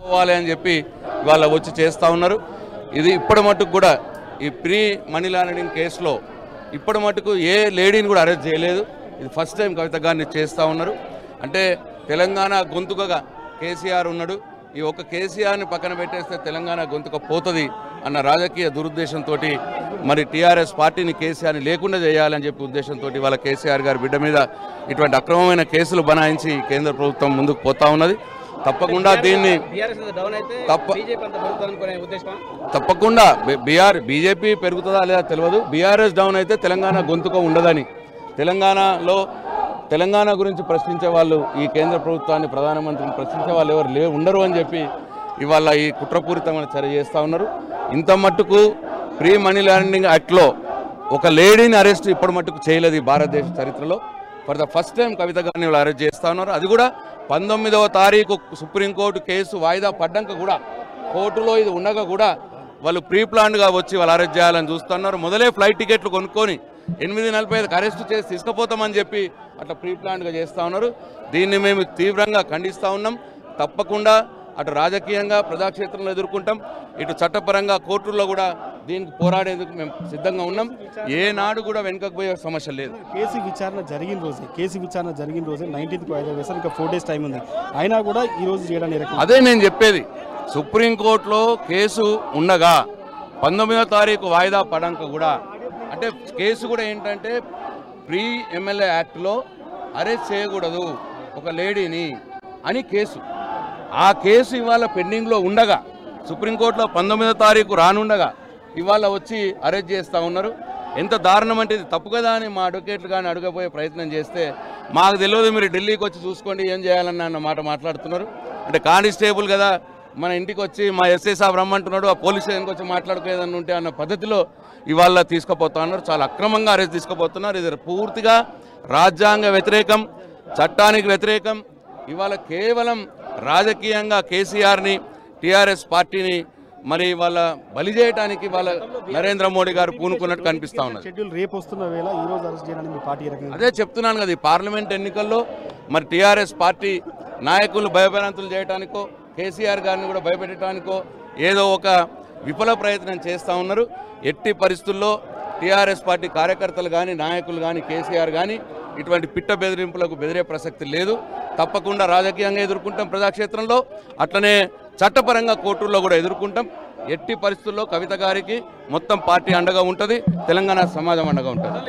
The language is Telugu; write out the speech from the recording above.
పోవాలి అని చెప్పి ఇవాళ వచ్చి చేస్తూ ఉన్నారు. ఇది ఇప్పటి మటుకు కూడా ఈ ప్రీ మనీ లాండరింగ్ కేసులో ఇప్పటి మటుకు ఏ లేడీని కూడా అరెస్ట్ చేయలేదు. ఇది ఫస్ట్ టైం కవిత గారిని చేస్తూ ఉన్నారు. అంటే తెలంగాణ గొంతుకగా కేసీఆర్ ఉన్నాడు, ఈ ఒక్క కేసీఆర్ని పక్కన పెట్టేస్తే తెలంగాణ గొంతుక పోతుంది అన్న రాజకీయ దురుద్దేశంతో మరి టీఆర్ఎస్ పార్టీని కేసీఆర్ని లేకుండా చేయాలని చెప్పి ఉద్దేశంతో వాళ్ళ కేసీఆర్ గారి బిడ్డ మీద ఇటువంటి అక్రమమైన కేసులు బనాయించి కేంద్ర ప్రభుత్వం ముందుకు పోతా ఉన్నది. తప్పకుండా దీన్ని తప్పకుండా బీజేపీ పెరుగుతుందా లేదా తెలియదు. బీఆర్ఎస్ డౌన్ అయితే తెలంగాణ గొంతుక ఉండదని, తెలంగాణ గురించి ప్రశ్నించే వాళ్ళు ఈ కేంద్ర ప్రభుత్వాన్ని ప్రధానమంత్రిని ప్రశ్నించే వాళ్ళు ఎవరు ఉండరు అని చెప్పి ఇవాళ ఈ కుట్రపూరితమైన చర్య చేస్తూ ఉన్నారు. ఇంత మట్టుకు ప్రీ మనీ లాండరింగ్ యాక్ట్లో ఒక లేడీని అరెస్ట్ ఇప్పటి మట్టుకు చేయలేదు ఈ భారతదేశ చరిత్రలో. ఫర్ ద ఫస్ట్ టైం కవిత గారిని వాళ్ళు అరెస్ట్ చేస్తూ ఉన్నారు. అది కూడా 19వ తారీఖు సుప్రీంకోర్టు కేసు వాయిదా పడ్డాక కూడా, కోర్టులో ఇది ఉండగా కూడా వాళ్ళు ప్రీ ప్లాన్డ్గా వచ్చి వాళ్ళు అరెస్ట్ చేయాలని చూస్తున్నారు. మొదలే ఫ్లైట్ టికెట్లు కొనుక్కొని 8:45కి అరెస్ట్ చేసి తీసుకుపోతామని చెప్పి అట్లా ప్రీ ప్లాన్డ్గా చేస్తూ ఉన్నారు. దీన్ని మేము తీవ్రంగా ఖండిస్తూ ఉన్నాం. తప్పకుండా అటు రాజకీయంగా ప్రజాక్షేత్రంలో ఎదుర్కొంటాం, ఇటు చట్టపరంగా కోర్టుల్లో కూడా దీనికి పోరాడేందుకు మేము సిద్ధంగా ఉన్నాం. ఏనాడు కూడా వెనుకకు పోయే సమస్య లేదు. కేసు విచారణ జరిగిన రోజే 19th వాయిదా వేశారు. ఇంకా 4 days టైం ఉంది, అయినా కూడా ఈ రోజు చేయడానికి అదే నేను చెప్పేది. సుప్రీంకోర్టులో కేసు ఉండగా 19వ తారీఖు వాయిదా పడాక కూడా, అంటే కేసు కూడా ఏంటంటే ప్రీ ఎమ్మెల్యే యాక్ట్లో అరెస్ట్ చేయకూడదు ఒక లేడీని అని కేసు. ఆ కేసు ఇవాళ పెండింగ్లో ఉండగా, సుప్రీంకోర్టులో 19వ తారీఖు రానుండగా ఇవాళ వచ్చి అరెస్ట్ చేస్తూ ఉన్నారు. ఎంత దారుణం అంటే ఇది తప్పు కదా అని మా అడ్వకేట్లు కానీ అడగబోయే ప్రయత్నం చేస్తే, మాకు తెలియదు మీరు ఢిల్లీకి వచ్చి చూసుకోండి ఏం చేయాలన్న మాట మాట్లాడుతున్నారు. అంటే కానిస్టేబుల్ కదా మన ఇంటికి వచ్చి మా ఎస్ఐ సాబ్ రమ్మంటున్నాడు, ఆ పోలీస్ స్టేషన్కి వచ్చి మాట్లాడుకోలేదని ఉంటే అన్న పద్ధతిలో ఇవాళ తీసుకుపోతా ఉన్నారు. చాలా అక్రమంగా అరెస్ట్ తీసుకుపోతున్నారు. ఇది పూర్తిగా రాజ్యాంగ వ్యతిరేకం, చట్టానికి వ్యతిరేకం. ఇవాళ కేవలం రాజకీయంగా కేసీఆర్ని టీఆర్ఎస్ పార్టీని మరి వాళ్ళ బలి చేయడానికి వాళ్ళ నరేంద్ర మోడీ గారు పూనుకున్నట్టు కనిపిస్తా ఉన్నారు. అదే చెప్తున్నాను కదా, ఈ పార్లమెంట్ ఎన్నికల్లో మరి టీఆర్ఎస్ పార్టీ నాయకులు భయభ్రాంతులు చేయడానికో కేసీఆర్ గారిని కూడా భయపెట్టడానికో ఏదో ఒక విఫల ప్రయత్నం చేస్తూ ఉన్నారు. ఎట్టి పరిస్థితుల్లో టీఆర్ఎస్ పార్టీ కార్యకర్తలు కానీ నాయకులు కానీ కేసీఆర్ కానీ ఇటువంటి పిట్ట బెదిరింపులకు బెదిరే ప్రసక్తి లేదు. తప్పకుండా రాజకీయంగా ఎదుర్కొంటాం ప్రజాక్షేత్రంలో, అట్లనే చట్టపరంగా కోర్టుల్లో కూడా ఎదుర్కొంటాం. ఎట్టి పరిస్థితుల్లో కవిత గారికి మొత్తం పార్టీ అండగా ఉంటుంది, తెలంగాణ సమాజం అండగా ఉంటుంది.